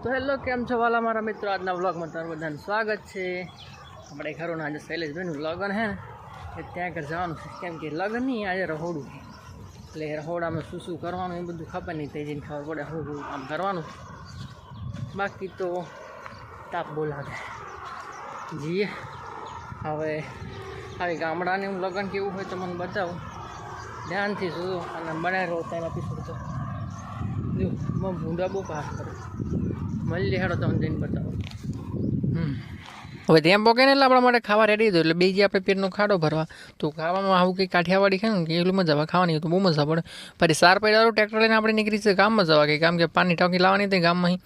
તો હેલો, કેમ છો વાલા મારા મિત્રો? આજના વ્લોગમાં તમારું બધાનું સ્વાગત છે. આપણે ખરું આજે શૈલેષભાઈનું લગ્ન છે ને એ ત્યાં આગળ જવાનું છે. કેમ કે લગ્ન નહીં, આજે રહોડું છે. એટલે રહોડામાં શું શું કરવાનું એ બધું ખબર નહીં, તે જઈને ખબર પડે શું શું કામ કરવાનું. બાકી તો તાપ બોલાવે જીએ. હવે આવી ગામડાનું લગ્ન કેવું હોય તો મને બતાવું ધ્યાનથી શું અને બનાવી રહ્યો તેના પીછળ તો ભૂંડા બહુ પાસ કરે. મળી હેડો તમને જઈને બતાવો. હવે ત્યાં પોકે ને એટલે આપણા માટે ખાવા રેડી હતું. એટલે બીજી આપણે પેટનો ખાડો ભરવા તો ખાવામાં આવું કંઈ કાઠિયાવાડી ખાય ને કે એટલું મજા આવે ખાવાની. તો બહુ મજા પડે. પછી સાર પૈડારું ટ્રેક્ટર લઈને આપણે નીકળી છે ગામમાં જવા કે કામ કે પાણી ટાંકી લાવવાની હતી ગામમાં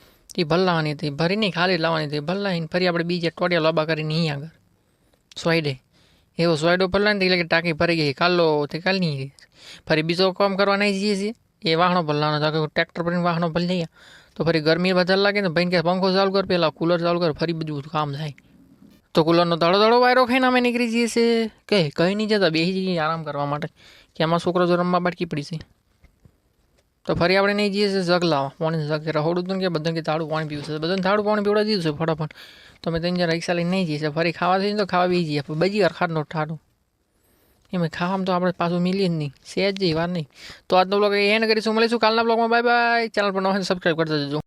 એ ભલ લાવવાની હતી, ભરી નહીં ખાલી લાવવાની હતી. ભલ લાવીને ફરી આપણે બીજે ટોડિયા લોબા કરીને અહીં આગળ સ્વાઈડે એવો સ્વાઈડો ભરલા ને એટલે કે ટાંકી ભરી ગઈ. કાલો તે કાલ નહીં ફરી બીજો કામ કરવા નહીં જઈએ છીએ એ વાહનો ભરવાનો તો ટ્રેક્ટર ભરીને વાહનો ભરી જઈએ તો ફરી ગરમી વધારે લાગે ને ભાઈ કે પંખો ચાલુ કર, પહેલાં કુલર ચાલુ કર, ફરી બધું કામ થાય. તો કુલરનો ધડો ધડો વાયરો ખાઈને અમે નીકળી જઈએ છીએ કંઈ નહીં જતા બેસી જઈએ આરામ કરવા માટે કે આમાં છોકરો જો રમવા બાટકી પડી છે. તો ફરી આપણે નહીં જઈએ છીએ જગ લાવવા પાણી જગ રહોડું હતું કે બધાને કે તાળું પાણી પીવું છે, બધાને તાળું પાણી પીવડા દીધું છે ફટાફટ. તો અમે ત્યાં રિક્ષા લઈને નહીં જઈએ છીએ. ફરી ખાવા થઈને તો ખાવા બી જઈએ બજી અરખાટનો ઠાડું એમાં ખાવામાં તો આપણે પાછું મિલીએ જ નહીં, સહેજ જઈ વાર નહીં. તો આજનો બ્લોગ એને કરીશું, મળીશું કાલના બ્લોગમાં. Bye bye. ચેનલ પર નવા સબસ્ક્રાઈબ કરતા જજો.